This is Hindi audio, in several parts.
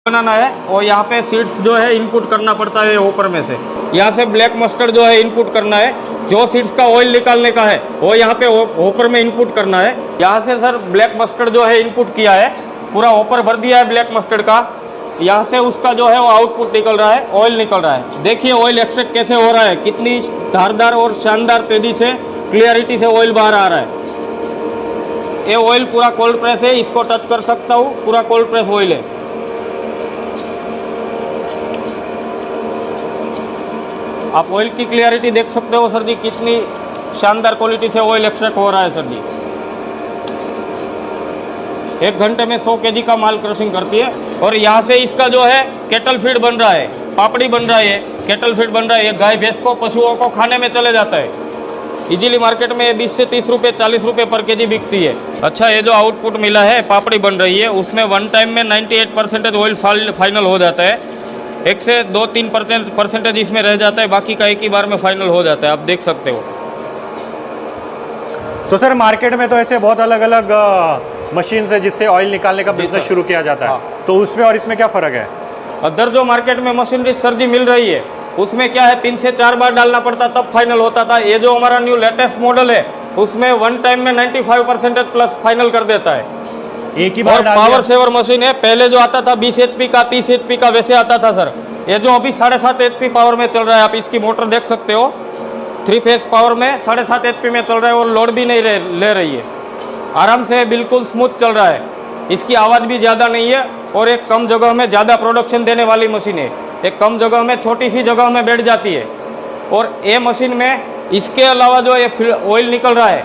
बनाना है और यहाँ पे सीड्स जो है इनपुट करना पड़ता है ऊपर में से। यहाँ से ब्लैक मस्टर्ड जो है इनपुट करना है, जो सीड्स का ऑयल निकालने का है वो यहाँ पे ऊपर में इनपुट करना है। यहाँ से सर ब्लैक मस्टर्ड जो है इनपुट किया है, पूरा ऊपर भर दिया है ब्लैक मस्टर्ड का। यहाँ से उसका जो है वो आउटपुट निकल रहा है, ऑयल निकल रहा है। देखिए ऑयल एक्सट्रैक्ट कैसे हो रहा है, कितनी धारदार और शानदार तेजी से क्लियरिटी से ऑयल बाहर आ रहा है। ये ऑयल पूरा कोल्ड प्रेस है, इसको टच कर सकता हूँ, पूरा कोल्ड प्रेस ऑयल है। आप ऑयल की क्लियरिटी देख सकते हो सर जी, कितनी शानदार क्वालिटी से ऑयल एक्सट्रैक्ट हो रहा है सर जी। 1 घंटे में 100 kg का माल क्रशिंग करती है। और यहाँ से इसका जो है केटल फीड बन रहा है, पापड़ी बन रहा है, केटल फीड बन रहा है। ये गाय भैंस को, पशुओं को खाने में चले जाता है। इजीली मार्केट में 20 से 30 रुपये 40 रुपये पर केजी बिकती है। अच्छा, ये जो आउटपुट मिला है, पापड़ी बन रही है, उसमें वन टाइम में 98% ऑयल फाइनल हो जाता है। 1 से 2-3 परसेंटेज इसमें रह जाता है, बाकी का एक ही बार में फाइनल हो जाता है। आप देख सकते हो। तो सर मार्केट में तो ऐसे बहुत अलग अलग मशीन है जिससे ऑयल निकालने का बिजनेस शुरू किया जाता है। हाँ। तो उसमें और इसमें क्या फ़र्क है? अदर जो मार्केट में मशीनरी सर जी मिल रही है, उसमें क्या है 3 से 4 बार डालना पड़ता तब फाइनल होता था। ये जो हमारा न्यू लेटेस्ट मॉडल है, उसमें वन टाइम में 95% प्लस फाइनल कर देता है, एक ही बार। पावर सेवर मशीन है। पहले जो आता था 20 HP का, 30 HP का, वैसे आता था सर। ये जो अभी 7.5 HP पावर में चल रहा है, आप इसकी मोटर देख सकते हो, 3 फेस पावर में 7.5 HP में चल रहा है और लोड भी नहीं ले रही है। आराम से बिल्कुल स्मूथ चल रहा है। इसकी आवाज़ भी ज़्यादा नहीं है और एक कम जगह में ज़्यादा प्रोडक्शन देने वाली मशीन है। एक कम जगह में छोटी सी जगह में बैठ जाती है। और ये मशीन में इसके अलावा जो ये ऑयल निकल रहा है,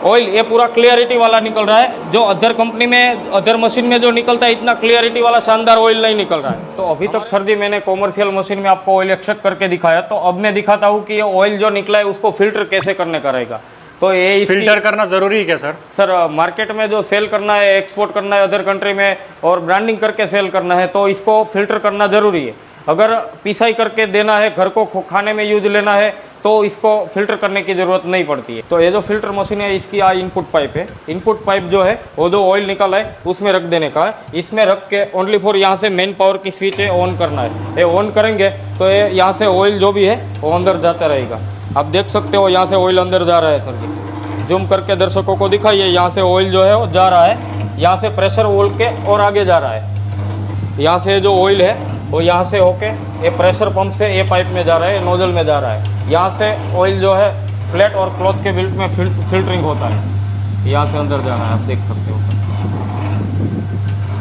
ऑयल ये पूरा क्लियरिटी वाला निकल रहा है। जो अदर कंपनी में, अदर मशीन में जो निकलता है, इतना क्लियरिटी वाला शानदार ऑयल नहीं निकल रहा है। तो अभी तक सर जी मैंने कॉमर्शियल मशीन में आपको ऑयल एक्सट्रैक्ट करके दिखाया, तो अब मैं दिखाता हूँ कि ये ऑयल जो निकला है उसको फिल्टर कैसे करने का रहेगा। तो ये फिल्टर करना ज़रूरी है क्या सर? सर मार्केट में जो सेल करना है, एक्सपोर्ट करना है अदर कंट्री में और ब्रांडिंग करके सेल करना है, तो इसको फिल्टर करना ज़रूरी है। अगर पिसाई करके देना है, घर को खाने में यूज लेना है, तो इसको फिल्टर करने की ज़रूरत नहीं पड़ती है। तो ये जो फिल्टर मशीन है, इसकी इनपुट पाइप है। इनपुट पाइप जो है वो जो ऑयल निकला है उसमें रख देने का है। इसमें रख के ओनली फॉर यहाँ से मेन पावर की स्विच है, ऑन करना है। ये ऑन करेंगे तो ये यहाँ से ऑयल जो भी है वो अंदर जाता रहेगा। आप देख सकते हो यहाँ से ऑयल अंदर जा रहा है सर जी। जूम करके दर्शकों को दिखाइए, यहाँ से ऑयल जो है वो जा रहा है। यहाँ से प्रेशर वोल्ट के और आगे जा रहा है। यहाँ से जो ऑयल है वो यहाँ से होके ये प्रेशर पंप से ये पाइप में जा रहा है, नोजल में जा रहा है। यहाँ से ऑयल जो है प्लेट और क्लॉथ के बिल्ट में फिल्टरिंग होता है, यहाँ से अंदर जा रहा है। आप देख सकते हो सर,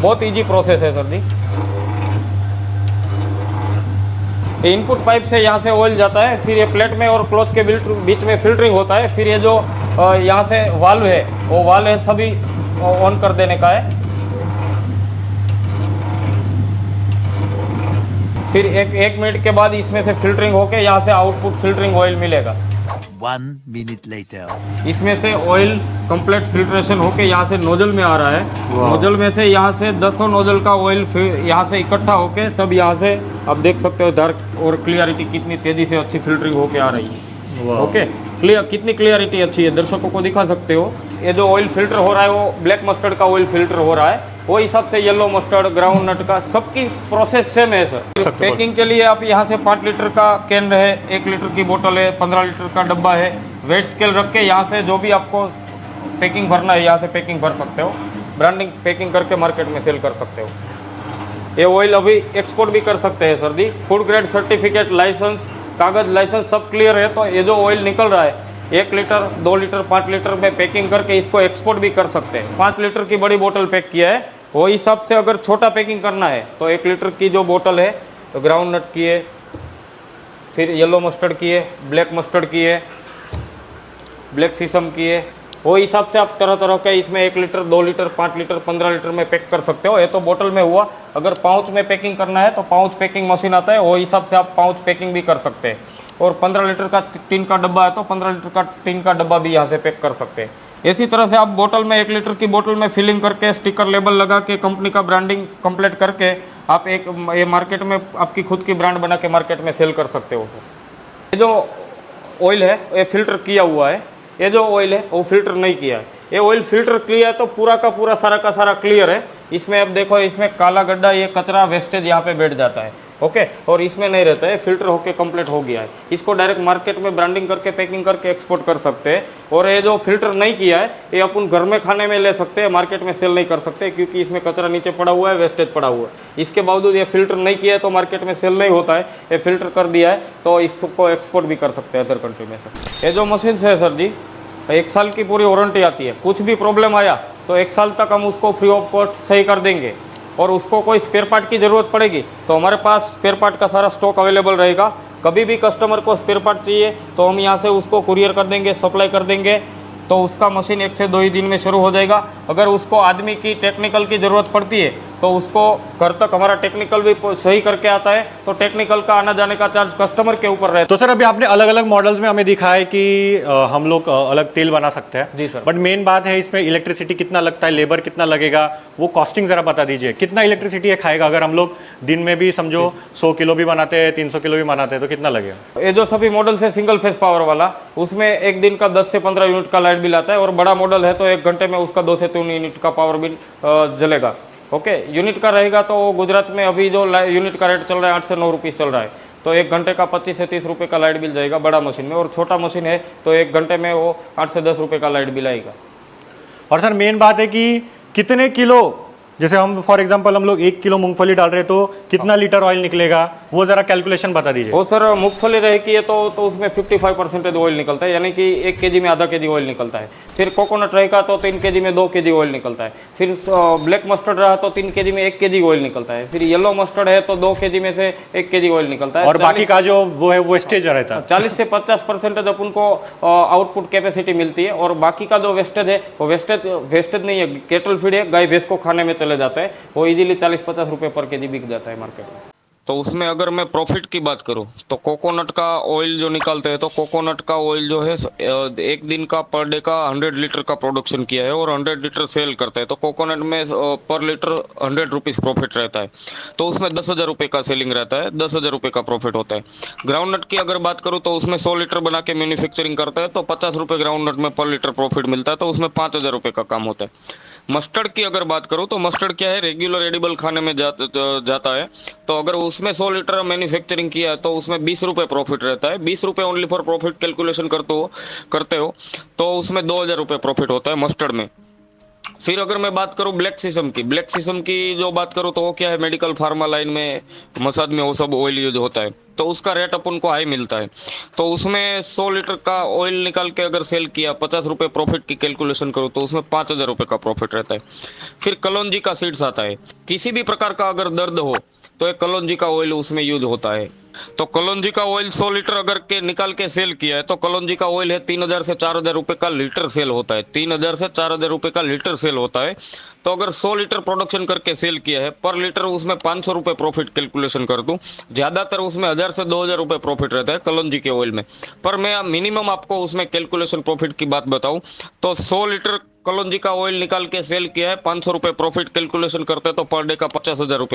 बहुत इजी प्रोसेस है सर जी। इनपुट पाइप से यहाँ से ऑयल जाता है, फिर ये प्लेट में और क्लॉथ के बीच में फिल्टरिंग होता है। फिर ये जो यहाँ से वाल्व है, वो वाल्व है सभी ऑन कर देने का है। फिर एक मिनट के बाद इसमें से फिल्टरिंग होके यहाँ से आउटपुट फिल्टरिंग ऑयल मिलेगा। 1 minute later. इसमें से ऑयल कंप्लीट फिल्ट्रेशन होके यहाँ से नोजल में आ रहा है। नोजल में से यहाँ से 10 नोजल का ऑयल यहाँ से इकट्ठा होके सब यहाँ से आप देख सकते हो डार्क और क्लियरिटी कितनी तेज़ी से अच्छी फिल्टरिंग होके आ रही है। ओके, कितनी क्लियरिटी अच्छी है, दर्शकों को दिखा सकते हो। ये जो ऑयल फिल्टर हो रहा है वो ब्लैक मस्टर्ड का ऑयल फिल्टर हो रहा है, वो हिसाब से येलो मस्टर्ड, ग्राउंड नट का सबकी प्रोसेस सेम है सर। पैकिंग के लिए आप यहाँ से 5 लीटर का कैन है, 1 लीटर की बोतल है, 15 लीटर का डब्बा है। वेट स्केल रख के यहाँ से जो भी आपको पैकिंग भरना है यहाँ से पैकिंग भर सकते हो। ब्रांडिंग पैकिंग करके मार्केट में सेल कर सकते हो। ये ऑयल अभी एक्सपोर्ट भी कर सकते हैं सर जी। फूड ग्रेड सर्टिफिकेट, लाइसेंस, कागज लाइसेंस सब क्लियर है। तो ये जो ऑयल निकल रहा है 1 लीटर, 2 लीटर, 5 लीटर में पैकिंग करके इसको एक्सपोर्ट भी कर सकते हैं। 5 लीटर की बड़ी बोतल पैक किया है, वो हिसाब से अगर छोटा पैकिंग करना है तो 1 लीटर की जो बोतल है तो ग्राउंड नट की है, फिर येलो मस्टर्ड की है, ब्लैक मस्टर्ड की है, ब्लैक सीसम की है। वो हिसाब से आप तरह तरह के इसमें 1 लीटर, 2 लीटर, 5 लीटर, 15 लीटर में पैक कर सकते हो। ये तो बोतल में हुआ। अगर पाउच में पैकिंग करना है तो पाउच पैकिंग मशीन आता है, वो हिसाब से आप पाउच पैकिंग भी कर सकते हैं। और 15 लीटर का टिन का डब्बा है तो 15 लीटर का टिन का डब्बा भी यहाँ से पैक कर सकते हैं। इसी तरह से आप बोतल में 1 लीटर की बोतल में फिलिंग करके स्टिकर लेबल लगा के कंपनी का ब्रांडिंग कंप्लीट करके आप ये मार्केट में आपकी खुद की ब्रांड बना के मार्केट में सेल कर सकते हो सर। ये जो ऑयल है ये फिल्टर किया हुआ है, ये जो ऑयल है वो फिल्टर नहीं किया है, ये ऑयल फिल्टर किया है तो पूरा का पूरा सारा का सारा क्लियर है। इसमें अब देखो, इसमें काला गड्ढा, ये कचरा वेस्टेज यहाँ पे बैठ जाता है, ओके, और इसमें नहीं रहता है, फिल्टर होके कंप्लीट हो गया है। इसको डायरेक्ट मार्केट में ब्रांडिंग करके पैकिंग करके एक्सपोर्ट कर सकते हैं। और ये जो फिल्टर नहीं किया है ये अपन घर में खाने में ले सकते हैं, मार्केट में सेल नहीं कर सकते, क्योंकि इसमें कचरा नीचे पड़ा हुआ है, वेस्टेज पड़ा हुआ है। इसके बावजूद ये फिल्टर नहीं किया है तो मार्केट में सेल नहीं होता है, ये फिल्टर कर दिया है तो इसको एक्सपोर्ट भी कर सकते हैं अदर कंट्री में से। ये जो मशीन है सर जी, 1 साल की पूरी वारंटी आती है, कुछ भी प्रॉब्लम आया तो 1 साल तक हम उसको फ्री ऑफ कॉस्ट सही कर देंगे। और उसको कोई स्पेयर पार्ट की ज़रूरत पड़ेगी तो हमारे पास स्पेयर पार्ट का सारा स्टॉक अवेलेबल रहेगा। कभी भी कस्टमर को स्पेयर पार्ट चाहिए तो हम यहाँ से उसको कुरियर कर देंगे, सप्लाई कर देंगे, तो उसका मशीन 1 से 2 ही दिन में शुरू हो जाएगा। अगर उसको आदमी की टेक्निकल की ज़रूरत पड़ती है तो उसको घर तक हमारा टेक्निकल भी सही करके आता है, तो टेक्निकल का आना जाने का चार्ज कस्टमर के ऊपर रहता है। तो सर अभी आपने अलग अलग मॉडल्स में हमें दिखा है कि हम लोग अलग तेल बना सकते हैं। जी सर। बट मेन बात है इसमें इलेक्ट्रिसिटी कितना लगता है, लेबर कितना लगेगा, वो कॉस्टिंग जरा बता दीजिए। कितना इलेक्ट्रिसिटी खाएगा अगर हम लोग दिन में भी समझो 100 किलो भी बनाते हैं, 300 किलो भी बनाते हैं, तो कितना लगेगा? ये जो सभी मॉडल है सिंगल फेस पावर वाला, उसमें एक दिन का 10 से 15 यूनिट का लाइट बिल आता है। और बड़ा मॉडल है तो 1 घंटे में उसका 2 से 3 यूनिट का पावर बिल जलेगा। ओके, यूनिट का रहेगा तो गुजरात में अभी जो यूनिट का रेट चल रहा है 8 से 9 रुपीज़ चल रहा है, तो 1 घंटे का 25 से 30 रुपये का लाइट बिल जाएगा बड़ा मशीन में। और छोटा मशीन है तो 1 घंटे में वो 8 से 10 रुपये का लाइट बिल आएगा। और सर मेन बात है कि कितने किलो, जैसे हम फॉर एग्जांपल हम लोग 1 किलो मूंगफली डाल रहे हैं तो कितना लीटर ऑयल निकलेगा, वो जरा कैलकुलेशन बता दीजिए। वो सर मूंगफली रहेगी है तो उसमें 55% ऑयल निकलता है, यानी कि 1 केजी में आधा केजी ऑयल निकलता है। फिर कोकोनट रहेगा तो 3 केजी में 2 केजी ऑयल निकलता है। फिर ब्लैक मस्टर्ड रहा तो 3 केजी में 1 केजी ऑयल निकलता है। फिर येलो मस्टर्ड है तो 2 केजी में से 1 केजी ऑयल निकलता है। और बाकी का जो वो है वेस्टेज रहता है। 40 से 50% अपन को आउटपुट कैपेसिटी मिलती है। और बाकी का जो वेस्टेज है वो वेस्टेज नहीं है, केटल फीड है, गाय भैंस को खाने में चले जाता है, वो इजीली 40-50 रुपये पर केजी बिक जाता है मार्केट में। तो उसमें अगर मैं प्रॉफिट की बात करूं तो कोकोनट का ऑयल जो निकालते हैं, तो कोकोनट का ऑयल जो है 1 दिन का पर डे का 100 लीटर का प्रोडक्शन किया है और 100 लीटर सेल करते हैं, तो कोकोनट में पर लीटर 100 रुपीज़ प्रॉफिट रहता है। तो उसमें 10,000 रुपये का सेलिंग रहता है, 10,000 रुपये का प्रॉफिट होता है। ग्राउंडनट की अगर बात करूँ तो उसमें 100 लीटर बना के मैन्युफैक्चरिंग करता है तो 50 रुपये ग्राउंडनट में पर लीटर प्रॉफिट मिलता है, तो उसमें 5,000 रुपये का काम होता है। मस्टर्ड की अगर बात करूँ तो मस्टर्ड क्या है, रेगुलर एडिबल खाने में जाता है, तो अगर उसमें 100 लीटर मैन्युफैक्चरिंग किया है तो उसमें 20 रुपये प्रॉफिट रहता है। 20 रुपये ओनली फॉर प्रॉफिट कैलकुलेशन करते हो तो उसमें 2,000 रुपये प्रॉफिट होता है मस्टर्ड में। फिर अगर मैं बात करूं ब्लैक सीसम की जो बात करूं तो वो क्या है, मेडिकल फार्मा लाइन में, मसाज में वो सब ऑयल यूज होता है, तो उसका रेट अपन को हाई मिलता है। तो उसमें 100 लीटर का ऑयल निकाल के अगर सेल किया, 50 रुपये प्रॉफिट की कैलकुलेशन करूँ तो उसमें 5,000 रुपये का प्रॉफिट रहता है। फिर कलौंजी का सीड्स आता है, किसी भी प्रकार का अगर दर्द हो तो एक कलौंजी का ऑयल उसमें यूज होता है। तो कलौंजी का ऑयल 100 लीटर अगर के निकाल के सेल किया है तो कलौंजी का ऑयल है 3,000 से 4,000 रुपये का लीटर सेल होता है, 3,000 से 4,000 रुपये का लीटर सेल होता है। तो अगर 100 लीटर प्रोडक्शन करके सेल किया है, पर लीटर उसमें 500 रुपये प्रॉफिट कैलकुलेशन कर दूं, ज़्यादातर उसमें 1,000 से 2,000 रुपये प्रॉफिट रहता है कलौंजी के ऑयल में। पर मैं मिनिमम आपको उसमें कैलकुलेशन प्रॉफिट की बात बताऊं तो 100 लीटर कलौंजी का ऑयल निकाल के सेल किया है, 500 रुपये प्रॉफिट कैलकुलेशन करते हैं तो पर डे का 50,000 रुपये